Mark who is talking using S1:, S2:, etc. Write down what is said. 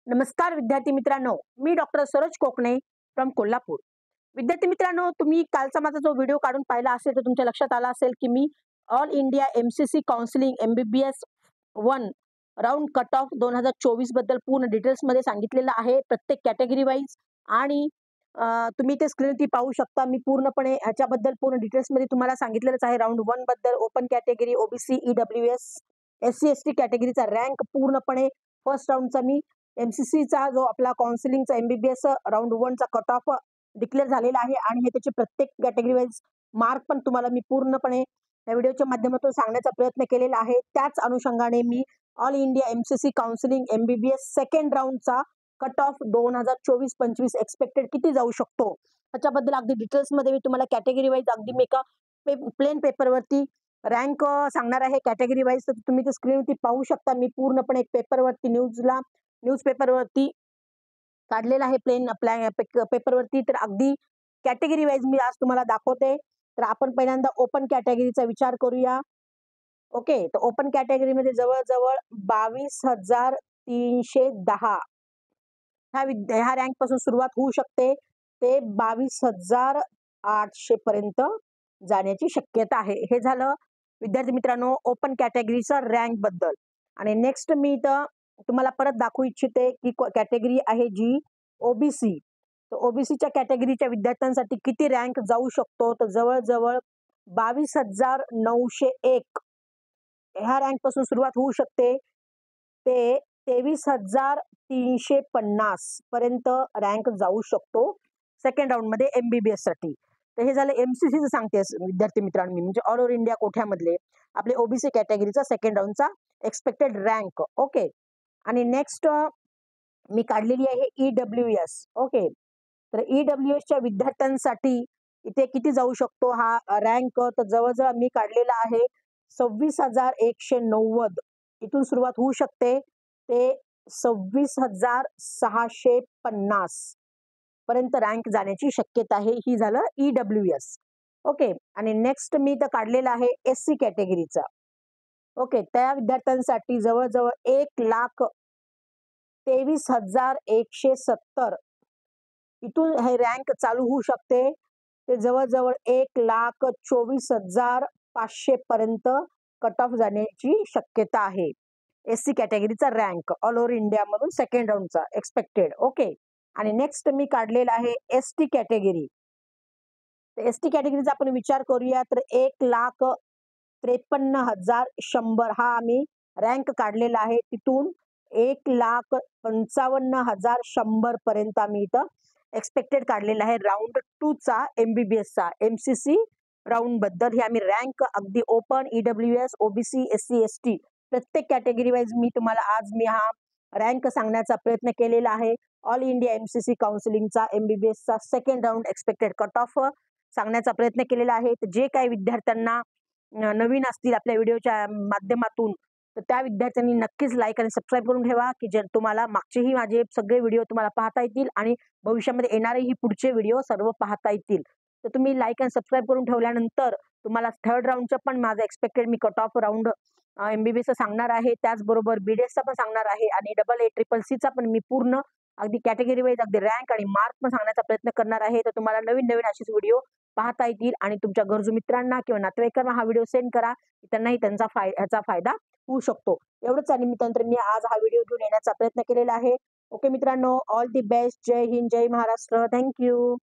S1: नमस्कार विद्यार्थी मित्रांनो, मी डॉक्टर सरोज कोकणे फ्रॉम कोल्हापूर. विद्यार्थी मित्रांनो, तुम्ही कालचा माझा जो व्हिडिओ काढून पाहिला असेल, तर तुमच्या लक्षात आलं असेल, की मी all India MCC counselling MBBS 1 round cut off 2024 बद्दल पूर्ण डिटेल्समध्ये सांगितलेलं आहे, प्रत्येक कॅटेगरी वाईज. आणि तुम्ही ते स्क्रीनवरती पाहू शकता. मी पूर्णपणे ह्याच्याबद्दल पूर्ण डिटेल्समध्ये तुम्हाला सांगितलेलंच आहे. राउंड 1 बद्दल open category, OBC, EWS, SC, ST कॅटेगरीचा रँक पूर्णपणे फर्स्ट राउंडचा मी एमसीसीचा जो आपला काउन्सिलिंगचा एमबीबीएस राउंड 1 चा कट ऑफ डिक्लेअर झालेला आहे आणि हे त्याचे प्रत्येक कॅटेगरी वाईज मार्क पण तुम्हाला मी पूर्णपणे या व्हिडिओच्या माध्यमातून सांगण्याचा प्रयत्न केलेला आहे. त्याच अनुषंगाने मी all India MCC counselling MBBS second राउंडचा कट ऑफ 2024-25 एक्सपेक्टेड किती जाऊ शकतो त्याच्याबद्दल अगदी डिटेल्समध्ये मी तुम्हाला कॅटेगरी वाईज अगदी मी एका प्लेन पेपरवरती रँक सांगणार आहे कॅटेगरी वाईज. तर तुम्ही ते स्क्रीनवरती पाहू शकता. मी पूर्णपणे एक पेपरवरती न्यूजपेपरवरती काढलेला आहे पेपरवरती. तर अगदी कॅटेगरी वाईज मी आज तुम्हाला दाखवते. तर आपण पहिल्यांदा ओपन कॅटेगरीचा विचार करूया. ओके, तर ओपन कॅटेगरीमध्ये जवळजवळ 22,310 ह्या रँक पासून सुरुवात होऊ शकते ते 22,800 पर्यंत जाण्याची शक्यता आहे. हे झालं विद्यार्थी मित्रांनो ओपन कॅटेगरीचा रँक बद्दल. आणि नेक्स्ट मी इथं तुम्हाला परत दाखवू इच्छिते की कॅटेगरी आहे जी ओबीसी. तर ओबीसीच्या कॅटेगरीच्या विद्यार्थ्यांसाठी किती रँक जाऊ शकतो, तर जवळजवळ 22,901 ह्या रँक पासून सुरुवात होऊ शकते ते 23,350 पर्यंत रँक जाऊ शकतो सेकंड राऊंड मध्ये एमबीबीएस साठी. तर हे झालं एमसीसीचं सांगते विद्यार्थी मित्रांनो, म्हणजे ऑल ओव्हर इंडिया कोठ्यामधले आपले ओबीसी कॅटेगरीचा सेकंड राऊंडचा एक्सपेक्टेड रँक. ओके, आणि नेक्स्ट मी काढलेली आहे ईडब्ल्यूएस. ओके, तर ईडब्ल्यूएसच्या विद्यार्थ्यांसाठी इथे किती जाऊ शकतो हा रँक, तर जवळजवळ मी काढलेला आहे 26,190. इथून सुरुवात होऊ शकते ते 26,650 पर्यंत रँक जाण्याची शक्यता आहे. ही झालं ईडब्ल्यूएस. ओके, आणि नेक्स्ट मी तर काढलेला आहे एससी कॅटेगरीचा. ओके, त्या विद्यार्थ्यांसाठी जवळजवळ 1,23,170 इथून हे रँक चालू होऊ शकते ते जवळजवळ 1,24,500 पर्यंत कट ऑफ जाण्याची शक्यता आहे. एससी कॅटेगरीचा रँक ऑल ओव्हर इंडिया मधून सेकंड राऊंडचा एक्सपेक्टेड. ओके, आणि नेक्स्ट मी काढलेला आहे एसटी कॅटेगरी. एसटी कॅटेगरीचा आपण विचार करूया तर 1,53,100 हा आम्ही रँक काढलेला आहे. तिथून 1,55,100 पर्यंत आम्ही इथं एक्सपेक्टेड काढलेला आहे राऊंड 2 चा एमबीबीएसचा एमसीसी राऊंड बद्दल. हे आम्ही रँक अगदी open EWS, OBC, SC, ST प्रत्येक कॅटेगरी वाईज मी तुम्हाला आज हा रँक सांगण्याचा प्रयत्न केलेला आहे. ऑल इंडिया एमसीसी काउन्सिलिंगचा एमबीबीएसचा second round expected cut off सांगण्याचा प्रयत्न केलेला आहे. तर जे काही विद्यार्थ्यांना नवीन असतील आपल्या व्हिडिओच्या माध्यमातून, तर त्या विद्यार्थ्यांनी नक्कीच लाईक आणि सबस्क्राईब करून ठेवा की जे तुम्हाला मागचेही माझे सगळे व्हिडिओ तुम्हाला पाहता येतील आणि भविष्यामध्ये येणारेही पुढचे व्हिडिओ सर्व पाहता येतील. तर तुम्ही लाईक आणि सबस्क्राईब करून ठेवल्यानंतर तुम्हाला थर्ड राऊंडचं पण माझं एक्सपेक्टेड मी कट ऑफ राऊंड एमबीबीएसचा सांगणार आहे, त्याचबरोबर बीडीएसचा पण सांगणार आहे आणि AA-CCCचा पण मी पूर्ण अगदी कॅटेगरी वाईज अगदी रँक आणि मार्क पण सांगण्याचा प्रयत्न करणार आहे. तर तुम्हाला नवीन नवीन अशीच व्हिडिओ पाहता येतील आणि तुमच्या गरजू मित्रांना किंवा नातेवाईकांना हा व्हिडिओ सेंड करा, त्यांनाही ह्याचा फायदा होऊ शकतो. एवढंच आणि मी आज हा व्हिडिओ घेऊन येण्याचा प्रयत्न केलेला आहे. ओके मित्रांनो, ऑल दी बेस्ट. जय हिंद, जय महाराष्ट्र. थँक्यू.